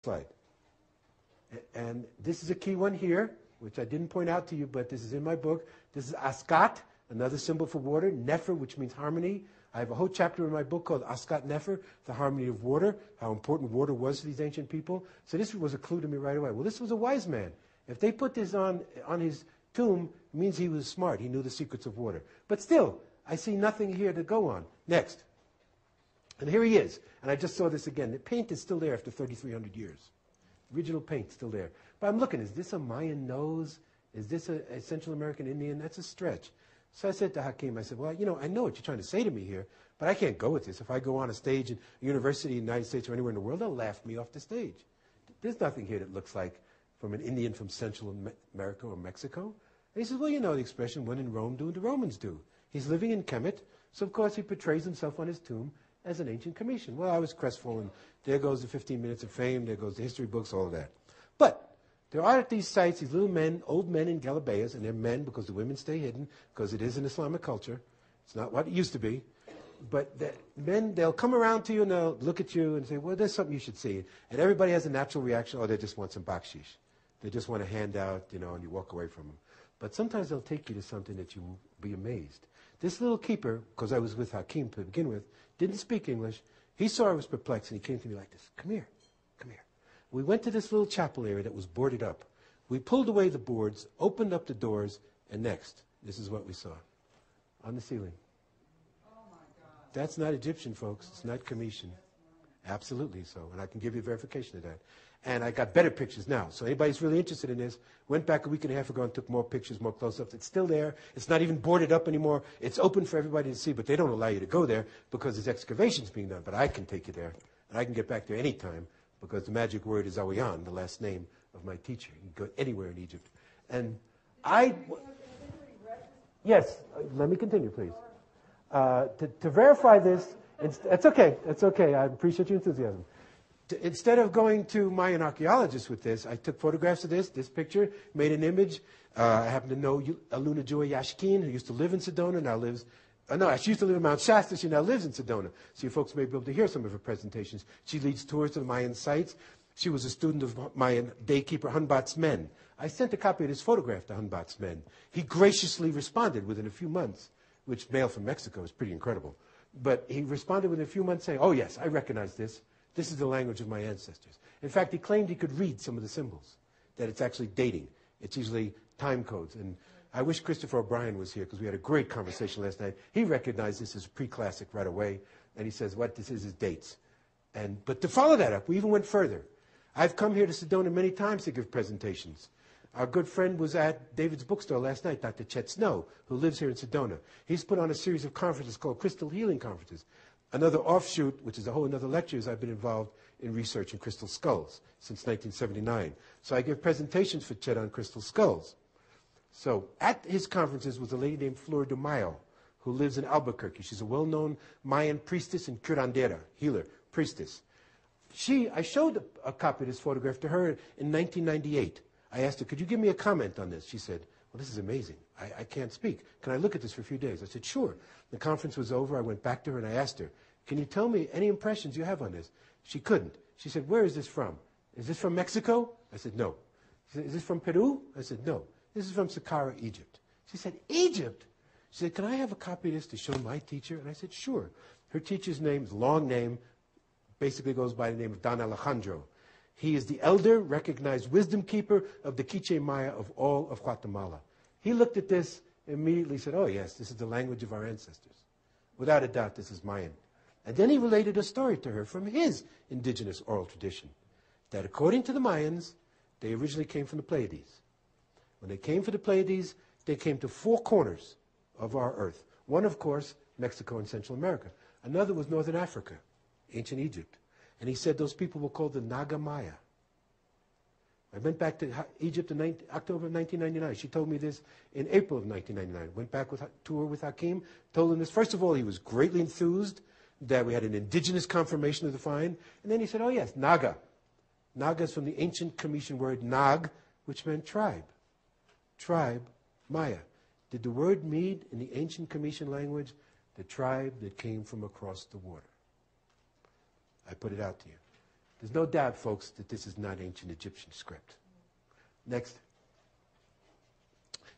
slide. And this is a key one here, which I didn't point out to you, but this is in my book. This is Askat, another symbol for water. Nefer, which means harmony. I have a whole chapter in my book called Askat Nefer, the harmony of water, how important water was to these ancient people. So this was a clue to me right away. Well, this was a wise man. If they put this on his tomb, it means he was smart. He knew the secrets of water. But still, I see nothing here to go on. Next. And here he is. And I just saw this again. The paint is still there after 3,300 years. Original paint still there. But I'm looking, is this a Mayan nose? Is this a Central American Indian? That's a stretch. So I said to Hakim, I said, well, I know what you're trying to say to me here, but I can't go with this. If I go on a stage in a university in the United States or anywhere in the world, they'll laugh me off the stage. There's nothing here that looks like from an Indian from Central America or Mexico. And he says, well, the expression, when in Rome, do what the Romans do. He's living in Kemet, so of course he portrays himself on his tomb as an ancient Cometian. Well, I was crestfallen. There goes the 15 minutes of fame, there goes the history books, all of that. But there are at these sites these little men, old men in galabeas, and they're men because the women stay hidden, because it is an Islamic culture. It's not what it used to be. But the men, they'll come around to you and they'll look at you and say, well, there's something you should see. And everybody has a natural reaction, oh, they just want some bakshish. They just want a handout, and you walk away from them. But sometimes they'll take you to something that you will be amazed. This little keeper, because I was with Hakim to begin with, didn't speak English. He saw I was perplexed, and he came to me like this, come here, come here. We went to this little chapel area that was boarded up. We pulled away the boards, opened up the doors, and next, this is what we saw on the ceiling. Oh my God. That's not Egyptian, folks. It's not Cometian. Absolutely so, and I can give you verification of that. And I got better pictures now. So anybody who's really interested in this, went back a week and a half ago and took more pictures, more close-ups. It's still there. It's not even boarded up anymore. It's open for everybody to see, but they don't allow you to go there because there's excavations being done. But I can take you there, and I can get back there anytime because the magic word is Awiyan, the last name of my teacher. You can go anywhere in Egypt. And yes, let me continue, please. To verify this, it's okay. It's okay. I appreciate your enthusiasm. Instead of going to Mayan archaeologists with this, I took photographs of this picture, made an image. I happen to know Aluna Joy Yashkin, who used to live in Sedona, now lives, she used to live in Mount Shasta, she now lives in Sedona. So you folks may be able to hear some of her presentations. She leads tours to the Mayan sites. She was a student of Mayan daykeeper Hunbat's men. I sent a copy of this photograph to Hunbat's men. He graciously responded within a few months, which mail from Mexico is pretty incredible. But he responded within a few months saying, oh yes, I recognize this. This is the language of my ancestors. In fact, he claimed he could read some of the symbols, that it's actually dating. It's usually time codes. And I wish Christopher O'Brien was here because we had a great conversation last night. He recognized this as pre-classic right away. And he says, what this is dates. But to follow that up, we even went further. I've come here to Sedona many times to give presentations. Our good friend was at David's bookstore last night, Dr. Chet Snow, who lives here in Sedona. He's put on a series of conferences called Crystal Healing Conferences. Another offshoot, which is a whole another lecture, is I've been involved in research in crystal skulls since 1979. So I give presentations for Chet on crystal skulls. So at his conferences was a lady named Flor de Mayo, who lives in Albuquerque. She's a well-known Mayan priestess and curandera, healer, priestess. I showed a copy of this photograph to her in 1998. I asked her, could you give me a comment on this? She said, well, this is amazing. I can't speak. Can I look at this for a few days? I said, sure. The conference was over. I went back to her and I asked her, can you tell me any impressions you have on this? She couldn't. She said, where is this from? Is this from Mexico? I said, no. She said, is this from Peru? I said, no. This is from Saqqara, Egypt. She said, Egypt? She said, can I have a copy of this to show my teacher? And I said, sure. Her teacher's name is a long name, basically goes by the name of Don Alejandro. He is the elder, recognized wisdom keeper of the Quiche Maya of all of Guatemala. He looked at this, immediately said, oh yes, this is the language of our ancestors. Without a doubt, this is Mayan. And then he related a story to her from his indigenous oral tradition, that according to the Mayans, they originally came from the Pleiades. When they came for the Pleiades, they came to four corners of our earth. One, of course, Mexico and Central America. Another was Northern Africa, ancient Egypt. And he said those people were called the Naga Maya. I went back to Egypt in October of 1999. She told me this in April of 1999. Went back to her with Hakim, told him this. First of all, he was greatly enthused that we had an indigenous confirmation of the find. And then he said, oh yes, Naga. Naga is from the ancient Cometian word Nag, which meant tribe. Tribe, Maya. Did the word mean in the ancient Cometian language, the tribe that came from across the water? I put it out to you. There's no doubt, folks, that this is not ancient Egyptian script. Next.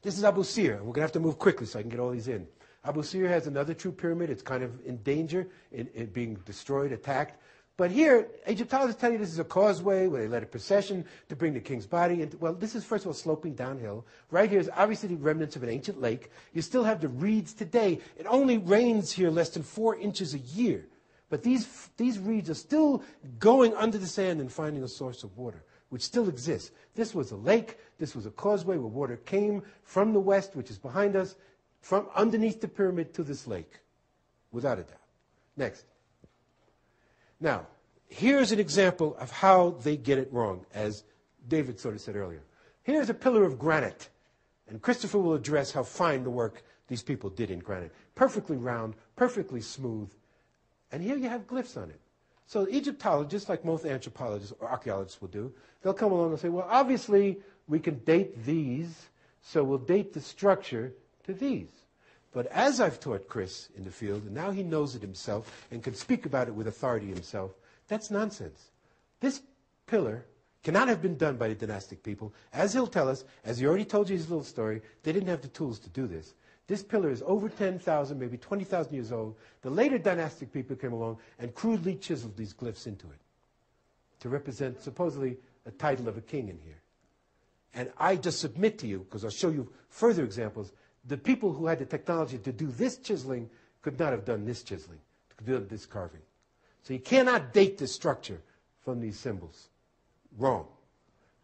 This is Abu Sir. We're going to have to move quickly so I can get all these in. Abu Sir has another true pyramid. It's kind of in danger, in being destroyed, attacked. But here, Egyptologists tell you this is a causeway where they led a procession to bring the king's body. And well, this is, first of all, sloping downhill. Right here is obviously the remnants of an ancient lake. You still have the reeds today. It only rains here less than 4 inches a year. But these reeds are still going under the sand and finding a source of water, which still exists. This was a lake. This was a causeway where water came from the west, which is behind us, from underneath the pyramid to this lake, without a doubt. Next. Now, here's an example of how they get it wrong, as David sort of said earlier. Here's a pillar of granite, and Christopher will address how fine the work these people did in granite. Perfectly round, perfectly smooth, and here you have glyphs on it. So Egyptologists, like most anthropologists or archaeologists will do, they'll come along and say, well, obviously we can date these, so we'll date the structure to these. But as I've taught Chris in the field, and now he knows it himself and can speak about it with authority himself, that's nonsense. This pillar cannot have been done by the dynastic people. As he'll tell us, as he already told you his little story, they didn't have the tools to do this. This pillar is over 10,000, maybe 20,000 years old. The later dynastic people came along and crudely chiseled these glyphs into it to represent supposedly a title of a king in here. And I just submit to you, because I'll show you further examples, the people who had the technology to do this chiseling could not have done this chiseling, to do this carving. So you cannot date this structure from these symbols. Wrong.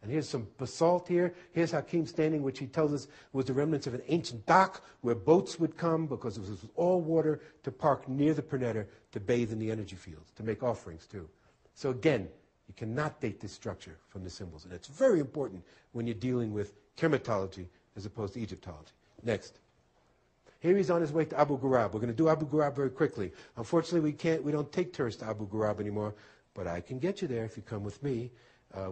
And here's some basalt here. Here's Hakim standing, which he tells us was the remnants of an ancient dock where boats would come because it was all water to park near the Pernetter to bathe in the energy fields, to make offerings too. So again, you cannot date this structure from the symbols. And it's very important when you're dealing with chematology as opposed to Egyptology. Next. Here he's on his way to Abu Ghurab. We're going to do Abu Ghurab very quickly. Unfortunately, we don't take tourists to Abu Ghurab anymore, but I can get you there if you come with me.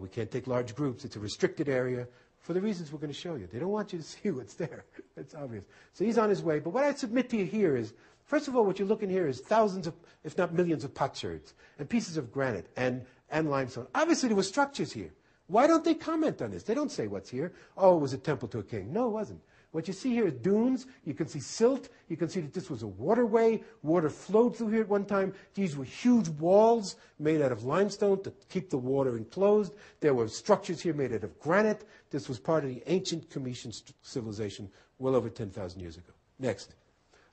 We can't take large groups. It's a restricted area for the reasons we're going to show you. They don't want you to see what's there. It's obvious. So he's on his way. But what I submit to you here is, first of all, what you're looking here is thousands of, if not millions of potsherds and pieces of granite and limestone. Obviously, there were structures here. Why don't they comment on this? They don't say what's here. Oh, it was a temple to a king. No, it wasn't. What you see here is dunes. You can see silt. You can see that this was a waterway. Water flowed through here at one time. These were huge walls made out of limestone to keep the water enclosed. There were structures here made out of granite. This was part of the ancient Comitian civilization well over 10,000 years ago. Next.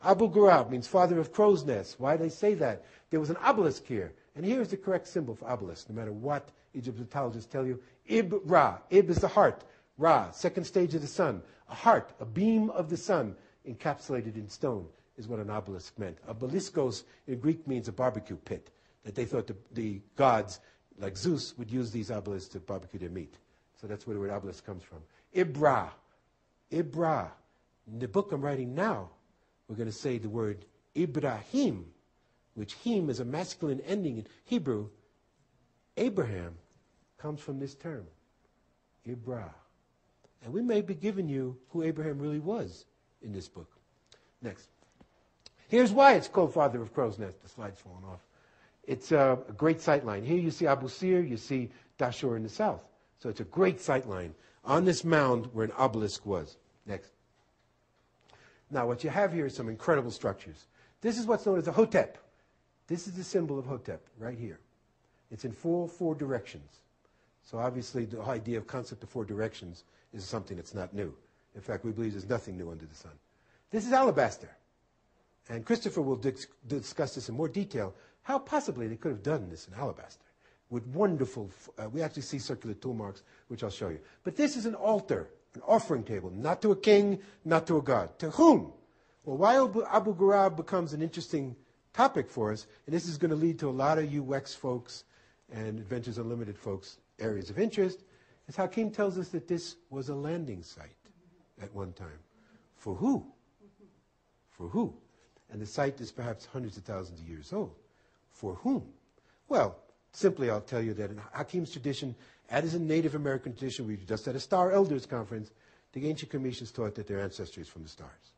Abu Ghurab means father of crow's nest. Why do they say that? There was an obelisk here. And here's the correct symbol for obelisk, no matter what Egyptologists tell you. Ib-Ra. Ib is the heart. Ra, second stage of the sun. A heart, a beam of the sun encapsulated in stone is what an obelisk meant. Obeliskos in Greek means a barbecue pit, that they thought the gods, like Zeus, would use these obelisks to barbecue their meat. So that's where the word obelisk comes from. Ibra. Ibra. In the book I'm writing now, we're going to say the word Ibrahim, which him is a masculine ending in Hebrew. Abraham comes from this term, Ibra. And we may be giving you who Abraham really was in this book. Next. Here's why it's called Father of Crow's Nest. The slide's falling off. It's a great sight line. Here you see Abu Sir, you see Dashur in the south. So it's a great sight line on this mound where an obelisk was. Next. Now what you have here is some incredible structures. This is what's known as a Hotep. This is the symbol of Hotep right here. It's in four directions. So obviously the idea of concept of 4 directions is something that's not new. In fact, we believe there's nothing new under the sun. This is alabaster. And Christopher will discuss this in more detail, how possibly they could have done this in alabaster. With wonderful, we actually see circular tool marks, which I'll show you. But this is an altar, an offering table, not to a king, not to a god. To whom? Well, why Abu Ghurab becomes an interesting topic for us, and this is going to lead to a lot of UX folks and Adventures Unlimited folks' areas of interest, is Hakim tells us that this was a landing site at one time. For who? For who? And the site is perhaps hundreds of thousands of years old. For whom? Well, simply I'll tell you that in Hakim's tradition, as in Native American tradition, we just had a Star Elders Conference, the ancient Comitians taught that their ancestry is from the stars.